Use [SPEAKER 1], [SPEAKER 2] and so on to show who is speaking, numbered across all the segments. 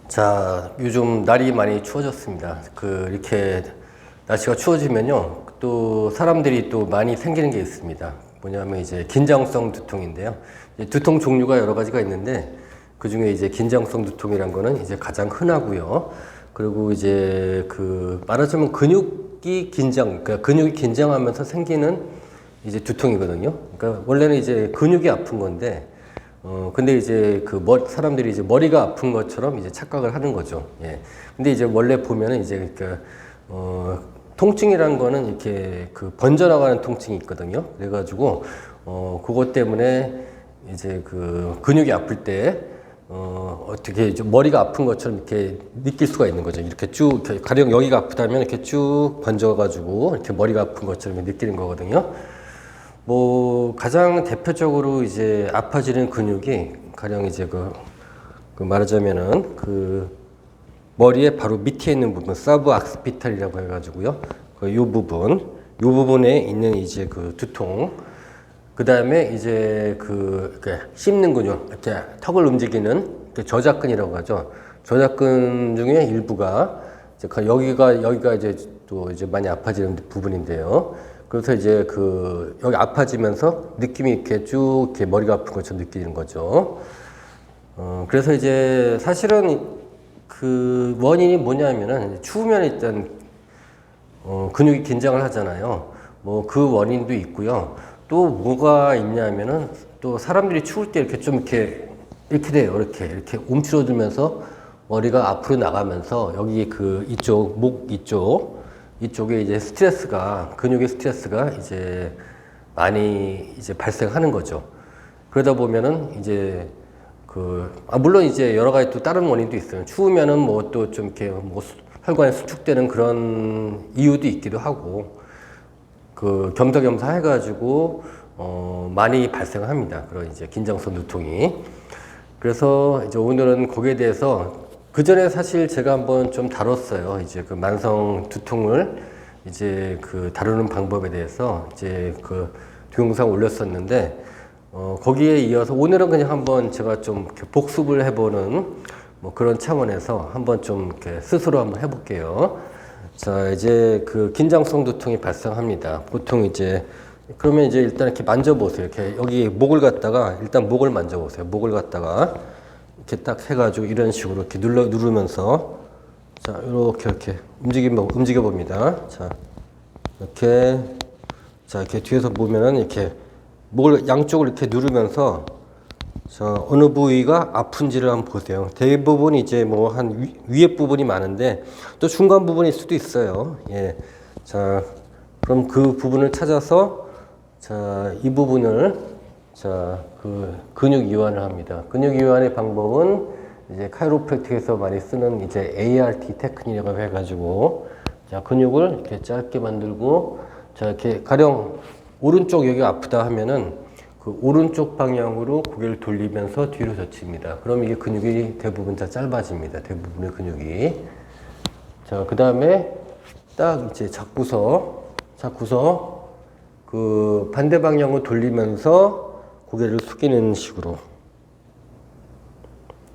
[SPEAKER 1] 자, 요즘 날이 많이 추워졌습니다. 이렇게 날씨가 추워지면요, 또 사람들이 또 많이 생기는 게 있습니다. 뭐냐면 이제 긴장성 두통인데요. 이제 두통 종류가 여러 가지가 있는데, 그 중에 이제 긴장성 두통이란 거는 이제 가장 흔하고요. 그리고 이제 말하자면 그러니까 근육이 긴장하면서 생기는 이제 두통이거든요. 그러니까 원래는 이제 근육이 아픈 건데, 근데 이제 사람들이 이제 머리가 아픈 것처럼 이제 착각을 하는 거죠. 예. 근데 이제 원래 보면은 이제 통증이란 거는 이렇게 번져나가는 통증이 있거든요. 그래가지고, 그것 때문에 이제 근육이 아플 때, 어떻게 좀 머리가 아픈 것처럼 이렇게 느낄 수가 있는 거죠. 이렇게 쭉, 가령 여기가 아프다면 이렇게 쭉 번져가지고 이렇게 머리가 아픈 것처럼 느끼는 거거든요. 가장 대표적으로 이제 아파지는 근육이 가령 이제 말하자면은 머리에 바로 밑에 있는 부분, 사브 악스피탈이라고 해가지고요. 요 부분에 있는 이제 두통. 그 다음에 이제 이렇게 씹는 근육, 이렇게 턱을 움직이는 저작근이라고 하죠. 저작근 중에 일부가 이제 여기가 이제 또 이제 많이 아파지는 부분인데요. 그래서 이제 여기 아파지면서 느낌이 이렇게 쭉 이렇게 머리가 아픈 것처럼 느끼는 거죠. 그래서 이제 사실은 원인이 뭐냐면은 추우면 일단 근육이 긴장을 하잖아요. 그 원인도 있고요. 또 뭐가 있냐면은 또 사람들이 추울 때 이렇게 좀 이렇게 돼요. 이렇게 움츠러들면서 머리가 앞으로 나가면서 여기 목 이쪽에 이제 근육의 스트레스가 이제 많이 이제 발생하는 거죠. 그러다 보면은 이제 물론 이제 여러 가지 또 다른 원인도 있어요. 추우면은 또 좀 이렇게 혈관이 수축되는 그런 이유도 있기도 하고, 겸사겸사 해가지고, 많이 발생합니다. 그런 이제 긴장성 두통이. 그래서 이제 오늘은 거기에 대해서 그 전에 사실 제가 한번 좀 다뤘어요. 이제 만성 두통을 이제 다루는 방법에 대해서 이제 동영상 올렸었는데, 거기에 이어서 오늘은 그냥 한번 제가 좀 이렇게 복습을 해보는 그런 차원에서 한번 좀 이렇게 스스로 한번 해볼게요. 자, 이제 긴장성 두통이 발생합니다. 보통 이제 그러면 이제 일단 이렇게 만져보세요. 이렇게 여기 목을 갖다가 일단 목을 만져보세요. 목을 갖다가 이렇게 딱 해가지고 이런 식으로 이렇게 누르면서 자, 이렇게 움직여 봅니다. 자, 이렇게 뒤에서 보면은 이렇게 목을 양쪽을 이렇게 누르면서 자, 어느 부위가 아픈지를 한번 보세요. 대부분 이제 한 위에 부분이 많은데 또 중간 부분일 수도 있어요. 예. 자, 그럼 그 부분을 찾아서 자, 이 부분을 자, 근육 이완을 합니다. 근육 이완의 방법은 이제 카이로프랙틱에서 많이 쓰는 이제 ART 테크닉이라고 해가지고 자, 근육을 이렇게 짧게 만들고 자, 이렇게 가령 오른쪽 여기 아프다 하면은 오른쪽 방향으로 고개를 돌리면서 뒤로 젖힙니다. 그럼 이게 근육이 대부분 다 짧아집니다. 대부분의 근육이. 자, 그 다음에 딱 이제 잡고서 반대 방향으로 돌리면서 고개를 숙이는 식으로.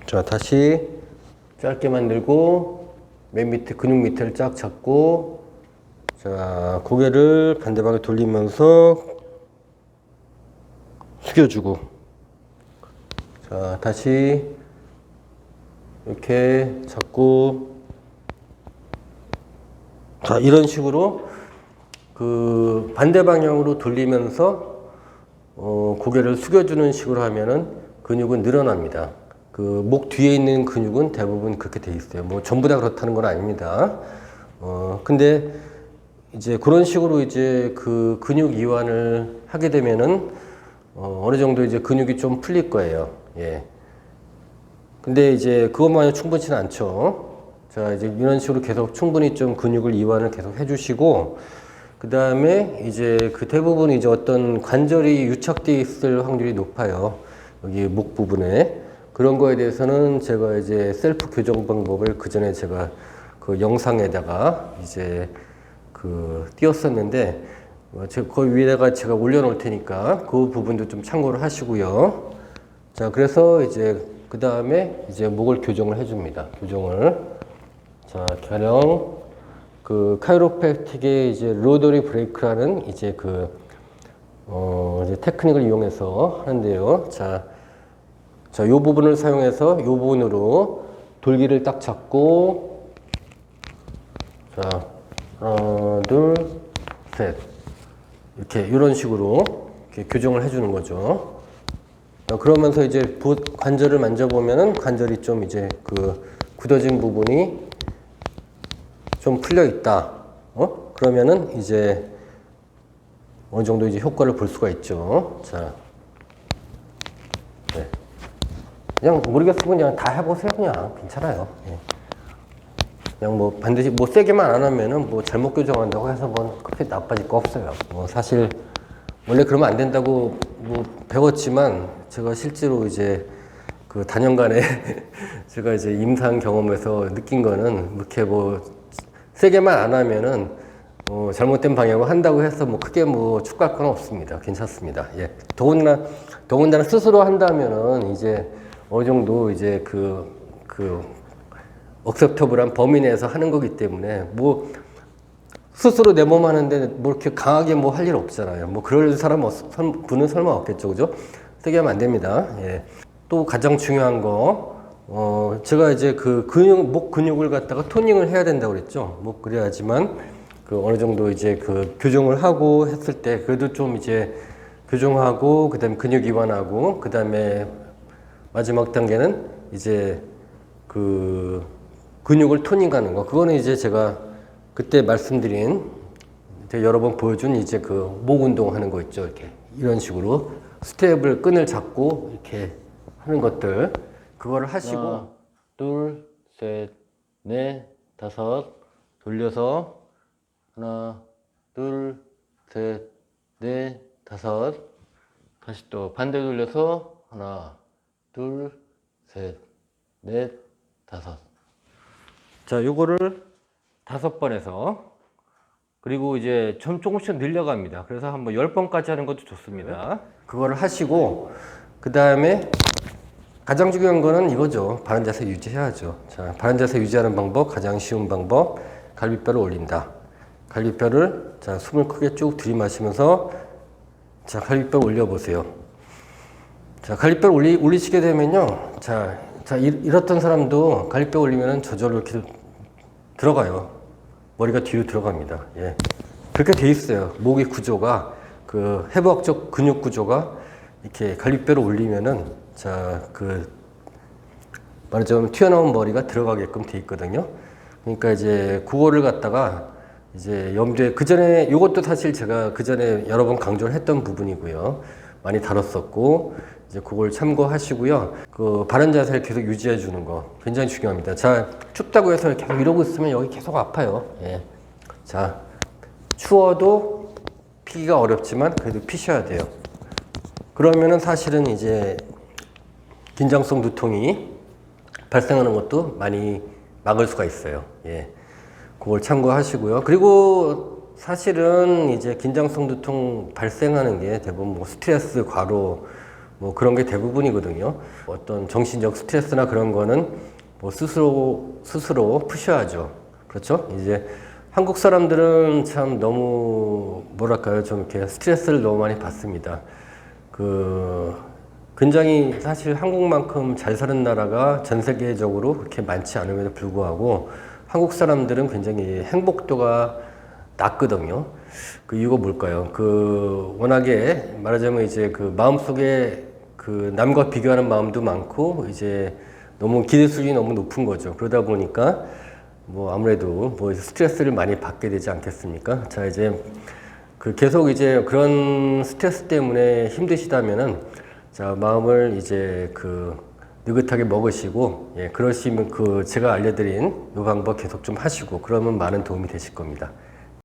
[SPEAKER 1] 자, 다시 짧게 만들고 맨 밑에 근육 밑에를 쫙 잡고 자, 고개를 반대 방향으로 돌리면서 숙여주고 자, 다시 이렇게 잡고 자, 이런 식으로 반대 방향으로 돌리면서 고개를 숙여주는 식으로 하면은 근육은 늘어납니다. 목 뒤에 있는 근육은 대부분 그렇게 돼 있어요. 전부 다 그렇다는 건 아닙니다. 근데 이제 그런 식으로 이제 근육 이완을 하게 되면은 어느 정도 이제 근육이 좀 풀릴 거예요. 예. 근데 이제 그것만이 충분치는 않죠. 자, 이제 이런 식으로 계속 충분히 좀 근육을 이완을 계속 해주시고, 그 다음에 이제 대부분 이제 어떤 관절이 유착되어 있을 확률이 높아요. 여기 목 부분에. 그런 거에 대해서는 제가 이제 셀프 교정 방법을 그 전에 제가 영상에다가 이제 띄웠었는데, 그 위에다가 제가 올려놓을 테니까 그 부분도 좀 참고를 하시고요. 자, 그래서 이제 그 다음에 이제 목을 교정을 해줍니다. 교정을. 자, 가령 그 카이로프랙틱의 이제 로더리 브레이크라는 이제 이제 테크닉을 이용해서 하는데요. 자, 요 부분을 사용해서 요 부분으로 돌기를 딱 잡고, 자, 하나, 둘, 셋. 이렇게, 이런 식으로 이렇게 교정을 해주는 거죠. 그러면서 이제 관절을 만져보면은 관절이 좀 이제 굳어진 부분이 좀 풀려 있다. 그러면은 이제 어느 정도 이제 효과를 볼 수가 있죠. 자. 네. 그냥 모르겠으면 그냥 다 해보세요. 그냥 괜찮아요. 예. 그냥 뭐 반드시 뭐 세게만 안 하면은 뭐 잘못 교정한다고 해서 뭐 크게 나빠질 거 없어요. 뭐 사실 원래 그러면 안 된다고 뭐 배웠지만 제가 실제로 이제 그 단연간에 제가 이제 임상 경험에서 느낀 거는 이렇게 뭐 세게만 안 하면은 잘못된 방향으로 한다고 해서 뭐 크게 뭐 축구할 건 없습니다. 괜찮습니다. 예. 더군다나 스스로 한다면은 이제 어느 정도 이제 억셉터블한 범위 내에서 하는 거기 때문에 뭐 스스로 내 몸 하는데 뭐 이렇게 강하게 뭐 할 일 없잖아요. 뭐 그럴 분은 설마 없겠죠. 그죠? 세게 하면 안 됩니다. 예. 또 가장 중요한 거, 제가 이제 목 근육을 갖다가 토닝을 해야 된다고 그랬죠. 뭐 그래야지만 어느 정도 이제 교정을 하고 했을 때 그래도 좀 이제 교정하고 그다음에 근육 이완하고 그다음에 마지막 단계는 이제 근육을 토닝하는 거. 그거는 이제 제가 그때 말씀드린 여러 번 보여준 이제 목 운동 하는 거 있죠. 이렇게 이런 식으로 스텝을 끈을 잡고 이렇게 하는 것들 그거를 하시고 하나, 둘, 셋, 넷, 다섯 돌려서 하나, 둘, 셋, 넷, 다섯 다시 또 반대 돌려서 하나, 둘, 셋, 넷, 다섯. 자, 요거를 5번 해서 그리고 이제 좀 조금씩 늘려갑니다. 그래서 한번 10번까지 하는 것도 좋습니다. 그거를 하시고 그 다음에 가장 중요한 거는 이거죠. 바른 자세 유지해야죠. 자, 바른 자세 유지하는 방법, 가장 쉬운 방법, 갈비뼈를 올린다. 갈비뼈를, 자, 숨을 크게 쭉 들이마시면서, 자, 갈비뼈를 올려보세요. 자, 갈비뼈를 올리시게 되면요. 자, 이렇던 사람도 갈비뼈 올리면은 저절로 이렇게 들어가요. 머리가 뒤로 들어갑니다. 예. 그렇게 돼 있어요. 목의 구조가, 해부학적 근육 구조가 이렇게 갈비뼈를 올리면은, 자, 말하자면 튀어나온 머리가 들어가게끔 돼 있거든요. 그러니까 이제 그거를 갖다가 이제 염두에, 요것도 사실 제가 그전에 여러 번 강조를 했던 부분이고요. 많이 다뤘었고, 이제 그걸 참고하시고요. 바른 자세를 계속 유지해 주는 거 굉장히 중요합니다. 자, 춥다고 해서 계속 이러고 있으면 여기 계속 아파요. 예. 자, 추워도 피기가 어렵지만 그래도 피셔야 돼요. 그러면은 사실은 이제 긴장성 두통이 발생하는 것도 많이 막을 수가 있어요. 예. 그걸 참고하시고요. 그리고 사실은 이제 긴장성 두통 발생하는 게 대부분 뭐 스트레스, 과로, 뭐 그런 게 대부분이거든요. 어떤 정신적 스트레스나 그런 거는 뭐 스스로 푸셔야죠. 그렇죠? 이제 한국 사람들은 참 너무 뭐랄까요? 좀 이렇게 스트레스를 너무 많이 받습니다. 굉장히 사실 한국만큼 잘 사는 나라가 전 세계적으로 그렇게 많지 않음에도 불구하고 한국 사람들은 굉장히 행복도가 낮거든요. 그 이유가 뭘까요? 워낙에 말하자면 이제 마음속에 남과 비교하는 마음도 많고 이제 너무 기대 수준이 너무 높은 거죠. 그러다 보니까 뭐 아무래도 뭐 스트레스를 많이 받게 되지 않겠습니까? 자, 이제 계속 이제 그런 스트레스 때문에 힘드시다면은 자, 마음을 이제 느긋하게 먹으시고, 예, 그러시면 제가 알려드린 이 방법 계속 좀 하시고, 그러면 많은 도움이 되실 겁니다.